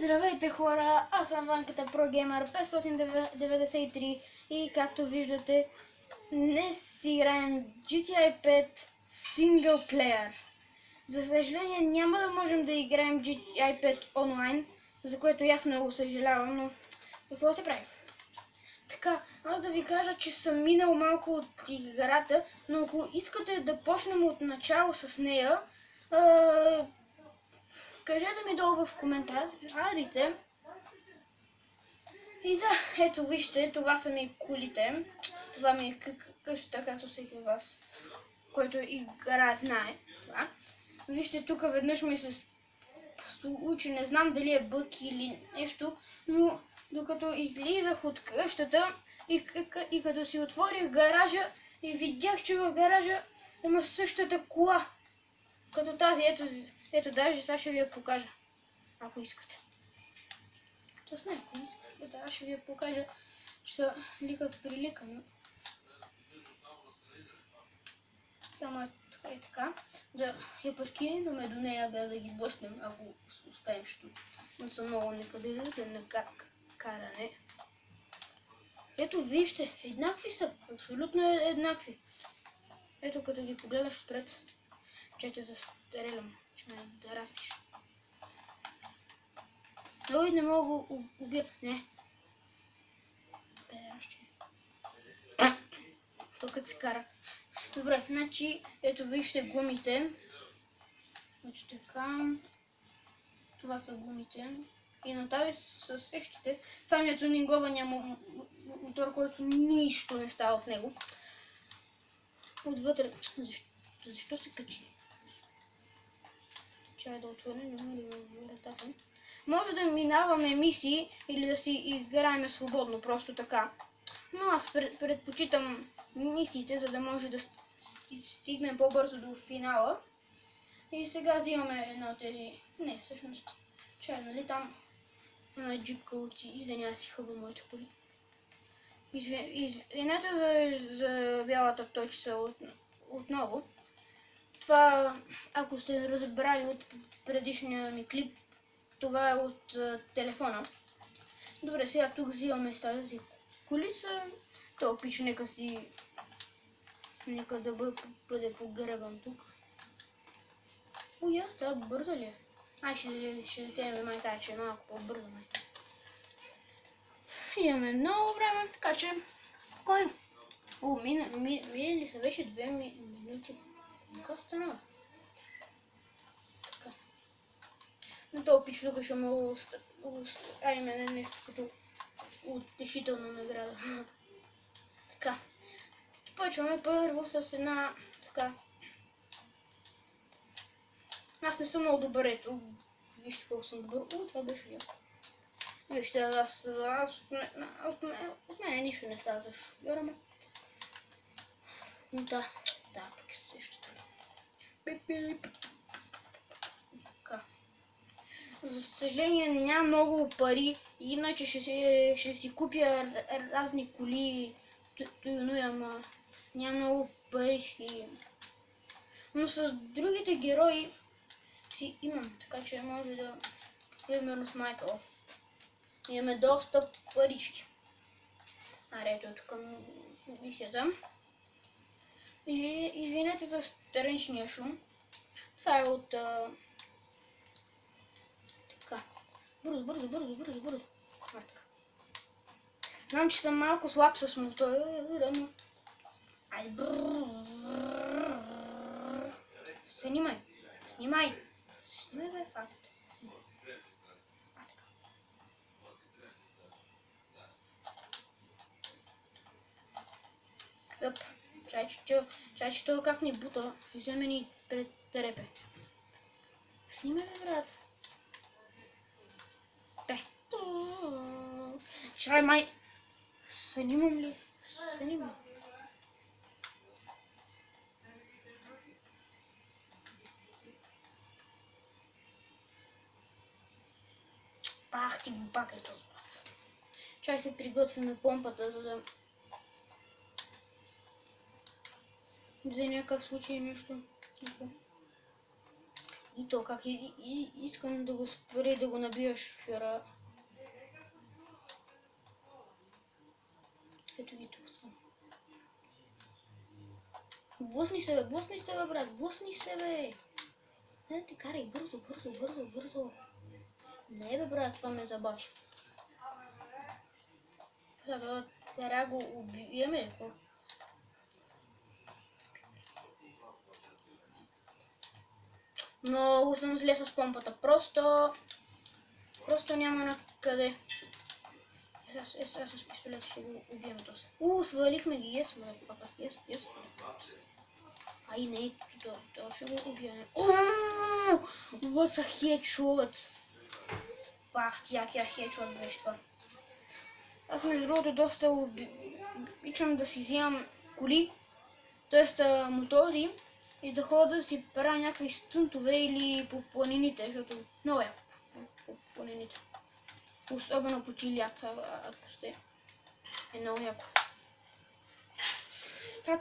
Здравейте хора, аз съм Ванката ProGamer 593 и както виждате, днес си играем GTA 5 синглплеер. За съжаление няма да можем да играем GTA 5 онлайн, за което аз много съжалявам, но какво се прави? Така, аз да ви кажа, че съм минал малко от играта, но ако искате да почнем от начало с нея, кажете ми долу в коментарите. И да, ето вижте, това са ми колите. Това ми е къщата, както всеки от вас, който игра знае това. Вижте, тук веднъж ми се случи, не знам дали е бък или нещо, но докато излизах от къщата и като си отворих гаража и видях, че в гаража има същата кола, като тази. Ето даже сега ще ви я покажа, ако искате. Тоест не, ако искате, аз ще ви я покажа, че са лика прилика, но само е така, да я паркираме до нея, без да ги блъснем, ако успеем, защото не са много некадърни на каране. Ето вижте, еднакви са, абсолютно еднакви. Ето като ги погледаш отпред, че те застарелям, ще ме да разниш. Ой, не мога да убия. Не. Педеращи. То как се карат. Добре, значи, ето вижте гумите. Ето така. Това са гумите. И на тази са същите. Това ми е тюнингования мотор, който нищо не става от него. Отвътре. Защо се качи? Чай да отворим, няма ли вратата. Може да минаваме мисии или да си играем свободно, просто така. Но аз предпочитам мисиите, за да може да стигнем по-бързо до финала. И сега взимаме една от тези... Не, всъщност... Чай, нали там една джипка и да няма си хъба моите коли. Извинете за бялата точка отново. Това, ако сте разбрали от предишния ми клип, това е от телефона. Добре, сега тук взимаме тази колица. То пич нека да бъде погребан тук. Уя, това бърза ли е? Ай, ще детеме май тая, че е малко по-бърза май. Имаме много време, така че спокойно. Мина ли са вече 2 минути? Какво стана? Така. Но този пич тук ще му именно нещо като утешителна награда. Така. Почваме първо с една така. Аз не съм много добър, ето. Вижте колко съм добър. Това беше яко. Вижте, аз от мен нищо не става за шофьора му. Но да, пък е същото. Така. За съжаление нямам много пари, иначе ще си купя разни коли, ама нямам много парички. Но с другите герои си имам, така че може да, примерно с Майкъл, имаме доста парички. Ето тук мисията. Извинете за страничния шум. Това е от... така. Бързо. Така. Знам, че съм малко слаб с мотора, но... Айде, Снимай, бе. Така. Йоп. Чайчето как ни бута, вземе ни пред терепе. Снимай, бе, брат. Чай, май. Снимам ли? Снимам. Пах ти бака този път. Чай се приготвим помпата, за да... За някакъв случай нещо. И то как искам да го спре да го набия шофьора. Ето ги тук съм. Блъсни се бе, брат, блъсни се бе. Не, ти карай бързо. Не бе, брат, това ме забави. Сега трябва да го убиеме ли? Много съм зле с помпата. Просто няма на къде. Сега с пистолета ще го убием този. Свалихме ги. Yes. Ай, не, това ще го убием. What a headshot. Пах, якия headshot беше това. Аз между другото доста обичам да си взимам коли, т.е. мотори и да ходя да си правя някакви стънтове или по планините, защото много е по планините. Особено по чилята, ако сте. Е много яко.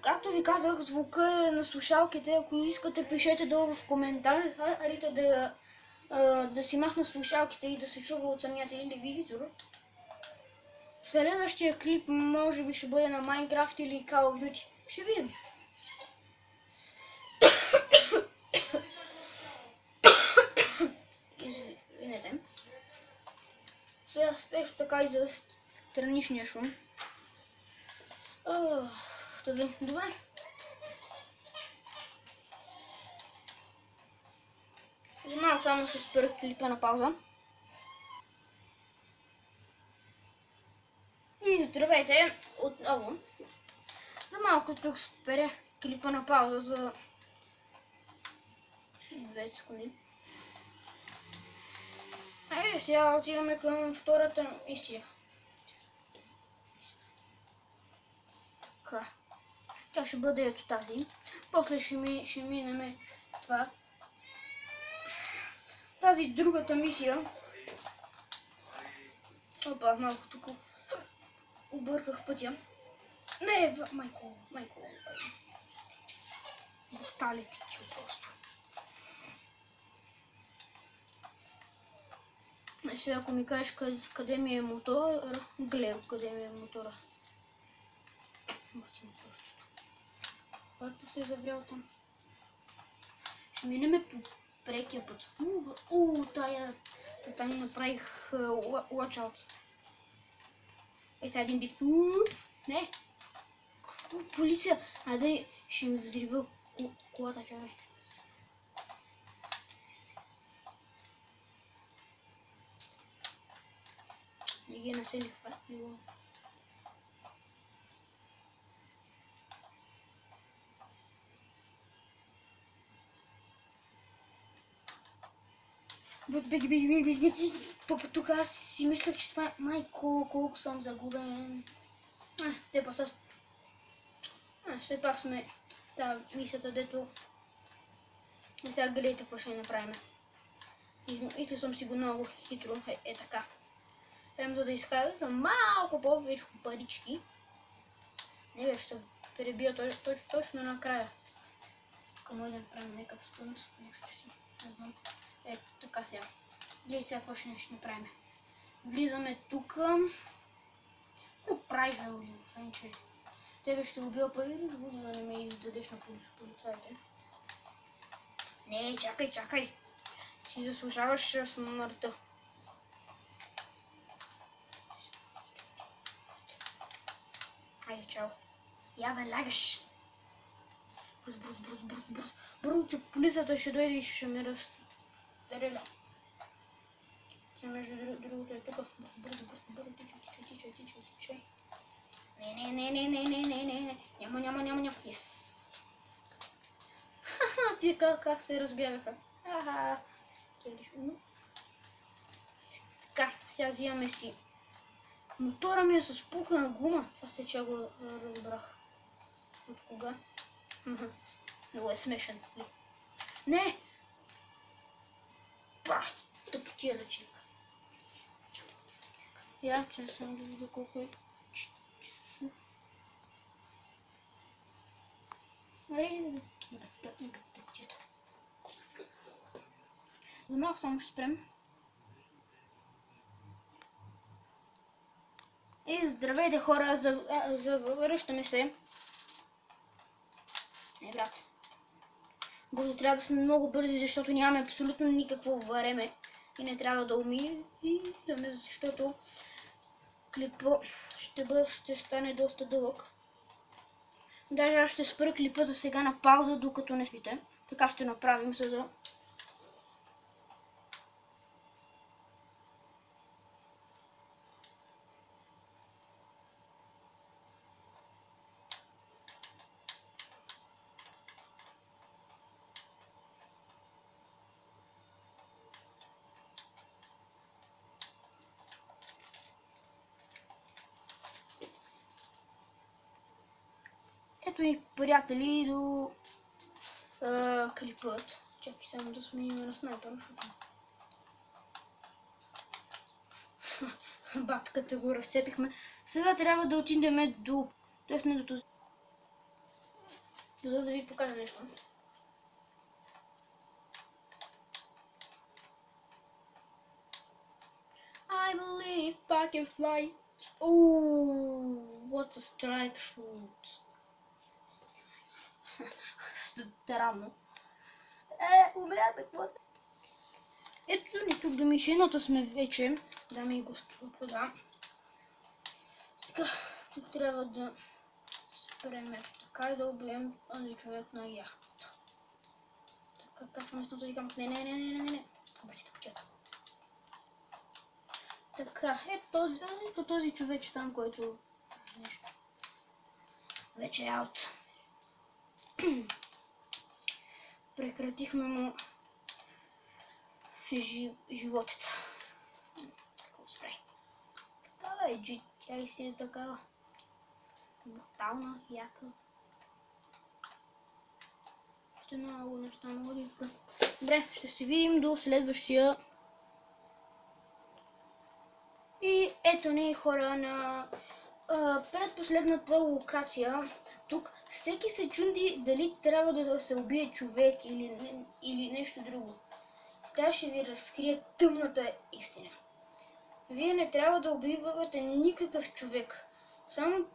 Както ви казах, звука е на слушалките. Ако искате, пишете долу в коментарите да си махна слушалките и да се чува от самия телевизор. Следващия клип може би ще бъде на Майнкрафт или Call of Duty. Ще видим. Извинете. Сега също така и за страничния шум. Добре. За малко само ще спра клипа на пауза. И здравейте отново. За малко тук спрях клипа на пауза за 2 секунди. Айде сега отиваме към втората мисия. Така. Тя ще бъде ето тази. После ще минем това. Тази другата мисия. Опа, малко тук обърках пътя. Не, майко. Бруталити кил просто. Сега ако ми кажеш къде ми е мотора, гледам къде ми е мотора. Мати моторчето. Как се е заврял там? Ще минеме по прекия път. Тая направих watch out. Сега един дик. Не! Полиция! Айде, ще ми взрива колата, чакай. Не ги населих хватило. Беги. Тук аз си мислях, че това е... Майко, колко съм загубен. Те па с... все пак сме... Та мисията, дето... И сега гледайте какво ще направим. Измислил съм си го много хитро. Е така. Времето да изкарам малко повече парички. Не бе, ще пребия точно накрая. Ако може да направим някакъв стунт, нещо си. Не знам. Ето така сега. Гледай сега какво ще направим. Влизаме тук. Какво правиш, бе, Олифенче? Тебе ще убива пари, за да не ме издадеш на полицайите. Не, чакай. Си заслужаваш смъртта. Хайде, чао. Я бе, лягаш. Бърз. Бързо, че полицията ще дойде и ще ме разстреля. Между другото е тук. Бързо. Тичай. Не. Няма. Yes. Ти как се разбягаха. Така, сега взимаме си. Мотора ми е с пукана гума. Това се че го разбрах. От кога? Много е смешен. Не! Пах! Тъпотия да чека. Я, че не съм да видя колко е. Нека тъпотията. За малко само ще спрем. И здравейте хора, завръщаме се. Брат. Бързо трябва да сме много бързи, защото нямаме абсолютно никакво време. И не трябва да умираме, защото клипа ще стане доста дълъг. Даже аз ще спра клипа за сега на пауза, докато не спите. Така ще направим, за да... Ето и приятели до клипът. Чакай само да сменим на снайпер, защото... Батката го разцепихме. Сега трябва да отидем до... Тоест не до този... За да ви покажа нещо. I believe I can fly. Oh, what a strike shoot. Странно. Умряме, какво? Ето ни тук до мишената сме вече, дами и господа. Така, тук трябва да спрем така и да убием този човек на яхтата. Така, качваме с този камък. Не. Обратите пътята. Така, ето този човече там, който нещо. Вече е аут. Прекратихме му животеца. Какво спре? Такава е GTA си е такава. Брутална, яка. Още много неща мога да изпра. Добре, ще се видим до следващия. И ето ни хора на предпоследната локация. Тук всеки се чуди дали трябва да се убие човек или нещо друго. Сега ще ви разкрия тъмната истина. Вие не трябва да убивате никакъв човек. Само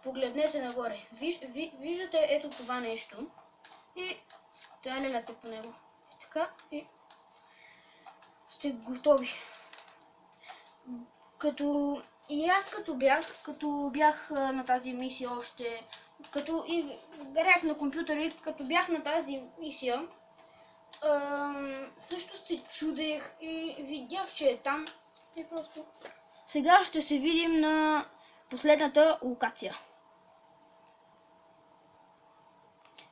погледнете нагоре. Виждате ето това нещо и стреляте по него. И така и сте готови. И аз като бях на тази мисия още, като играх на компютъра и като бях на тази мисия, също се чудех и видях, че е там. И просто... Сега ще се видим на последната локация.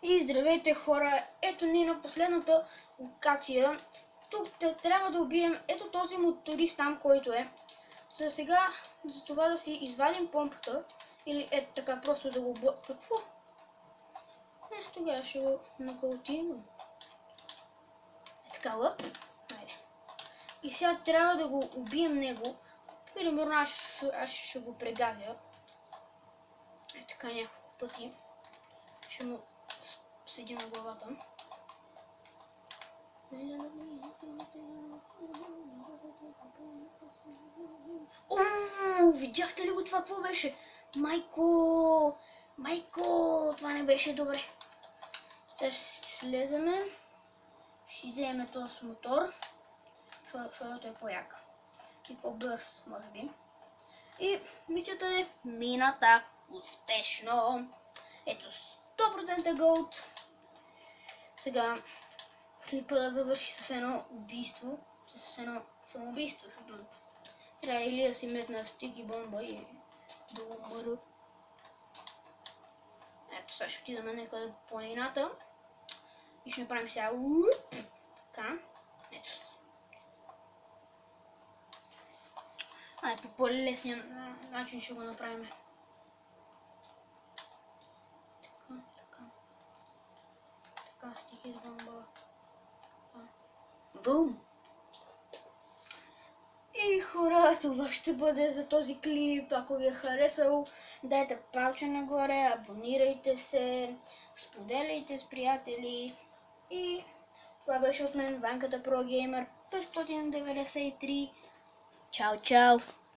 И здравейте хора, ето ни на последната локация. Тук трябва да убием ето този моторист там, който е. За сега, за това да си извадим помпата или ето така просто да го Какво? Тогава ще го накълтим. Така, лъп. Хайде. И сега трябва да го убием него. Примерно аз ще го прегазя. Така няколко пъти. Ще му седи на главата. Видяхте ли го това? Какво беше? Майко, това не беше добре. Сега ще слеземе. Ще вземем този мотор, защото е по-як и по-бърз, може би. И мисията е мината успешно. Ето 100% голд. Сега клипа да завърши с едно убийство, с едно самоубийство, защото трябва или да си метна стиги бомба и да умра. Ето сега ще отидем някъде по планината и ще направим сега така. Ето. По по-лесния начин ще го направим. Така, стиги с бомба. Бум! И хора, това ще бъде за този клип. Ако ви е харесал, дайте палче нагоре, абонирайте се, споделяйте с приятели и Това беше от мен, Ванката Pro Gamer 593. Чао, чао!